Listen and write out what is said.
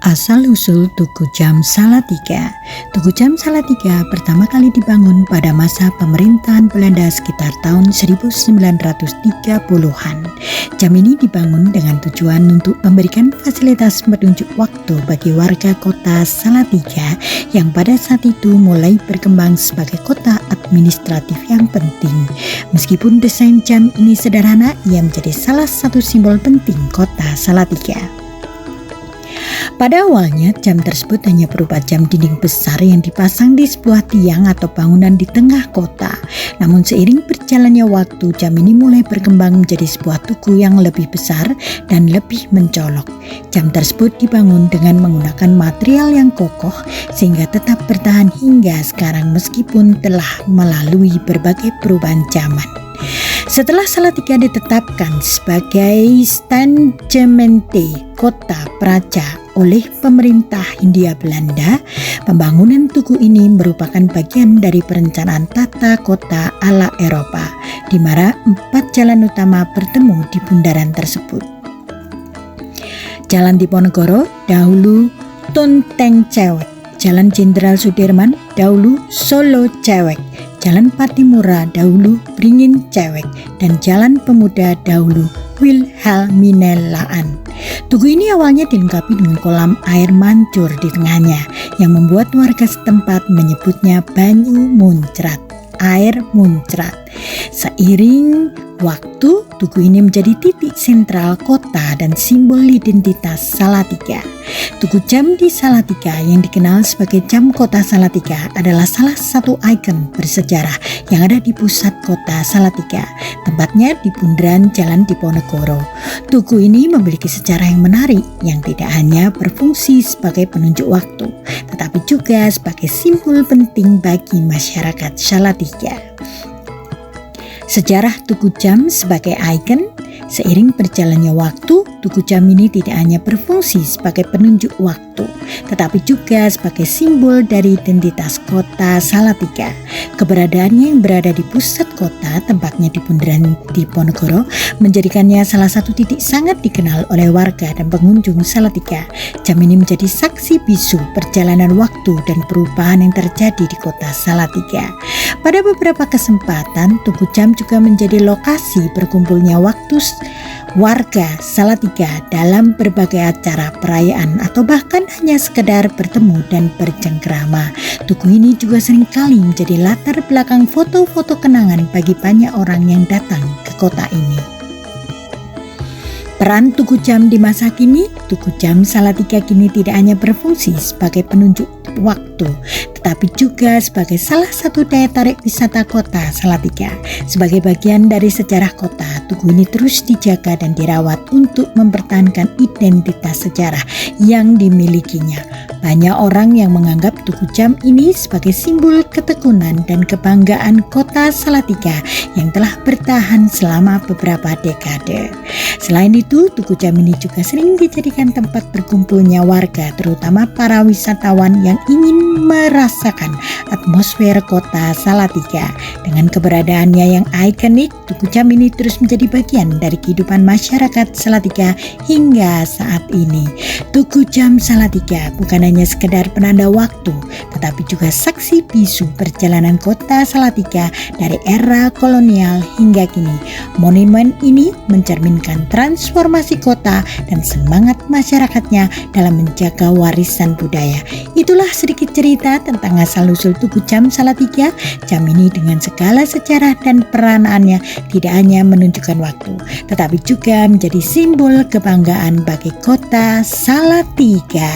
Asal-usul Tugu Jam Salatiga. Tugu Jam Salatiga pertama kali dibangun pada masa pemerintahan Belanda sekitar tahun 1930-an. Jam ini dibangun dengan tujuan untuk memberikan fasilitas penunjuk waktu bagi warga kota Salatiga yang pada saat itu mulai berkembang sebagai kota administratif yang penting. Meskipun desain jam ini sederhana, ia menjadi salah satu simbol penting kota Salatiga. Pada awalnya, jam tersebut hanya berupa jam dinding besar yang dipasang di sebuah tiang atau bangunan di tengah kota. Namun seiring berjalannya waktu, jam ini mulai berkembang menjadi sebuah tugu yang lebih besar dan lebih mencolok. Jam tersebut dibangun dengan menggunakan material yang kokoh sehingga tetap bertahan hingga sekarang meskipun telah melalui berbagai perubahan zaman. Setelah Salatiga ditetapkan sebagai Stadgemeente Kota Praja oleh pemerintah Hindia Belanda, pembangunan tugu ini merupakan bagian dari perencanaan tata kota ala Eropa, di mana 4 jalan utama bertemu di bundaran tersebut. Jalan Diponegoro, dahulu Tunteng Cewek; Jalan Jenderal Sudirman, dahulu Solo Cewek; Jalan Patimura, dahulu Beringin Cewek; dan Jalan Pemuda, dahulu Wilhelminalaan. Tugu ini awalnya dilengkapi dengan kolam air mancur di tengahnya yang membuat warga setempat menyebutnya Banyu Muncrat, air muncrat. Seiring waktu, tugu ini menjadi titik sentral kota dan simbol identitas Salatiga. Tugu jam di Salatiga yang dikenal sebagai Jam Kota Salatiga adalah salah satu ikon bersejarah yang ada di pusat kota Salatiga, tempatnya di bundaran Jalan Diponegoro. Tugu ini memiliki sejarah yang menarik yang tidak hanya berfungsi sebagai penunjuk waktu, tetapi juga sebagai simbol penting bagi masyarakat Salatiga. Sejarah Tugu Jam sebagai ikon. Seiring berjalannya waktu, tugu jam ini tidak hanya berfungsi sebagai penunjuk waktu, tetapi juga sebagai simbol dari identitas kota Salatiga. Keberadaannya yang berada di pusat kota, tempatnya di bundaran Diponegoro, menjadikannya salah satu titik sangat dikenal oleh warga dan pengunjung Salatiga. Jam ini menjadi saksi bisu perjalanan waktu dan perubahan yang terjadi di kota Salatiga. Pada beberapa kesempatan, tugu jam juga menjadi lokasi berkumpulnya waktu warga Salatiga dalam berbagai acara perayaan atau bahkan hanya sekedar bertemu dan bercengkrama. Tugu ini juga seringkali menjadi latar belakang foto-foto kenangan bagi banyak orang yang datang ke kota ini. Peran tugu jam di masa kini. Tugu jam Salatiga kini tidak hanya berfungsi sebagai penunjuk waktu, tetapi juga sebagai salah satu daya tarik wisata kota Salatiga. Sebagai bagian dari sejarah kota, tugu ini terus dijaga dan dirawat untuk mempertahankan identitas sejarah yang dimilikinya. Banyak orang yang menganggap tugu jam ini sebagai simbol ketekunan dan kebanggaan kota Salatiga yang telah bertahan selama beberapa dekade. Selain itu, tugu jam ini juga sering dijadikan tempat berkumpulnya warga, terutama para wisatawan yang ingin merasakan atmosfer kota Salatiga. Dengan keberadaannya yang ikonik, tugu jam ini terus menjadi bagian dari kehidupan masyarakat Salatiga hingga saat ini. Tugu jam Salatiga bukan hanya sekedar penanda waktu, tetapi juga saksi bisu perjalanan kota Salatiga dari era kolonial hingga kini. Monumen ini mencerminkan transformasi kota dan semangat masyarakatnya dalam menjaga warisan budaya. Itulah sedikit cerita tentang asal-usul tugu jam Salatiga. Jam ini dengan segala sejarah dan peranannya tidak hanya menunjukkan waktu, tetapi juga menjadi simbol kebanggaan bagi kota Salatiga.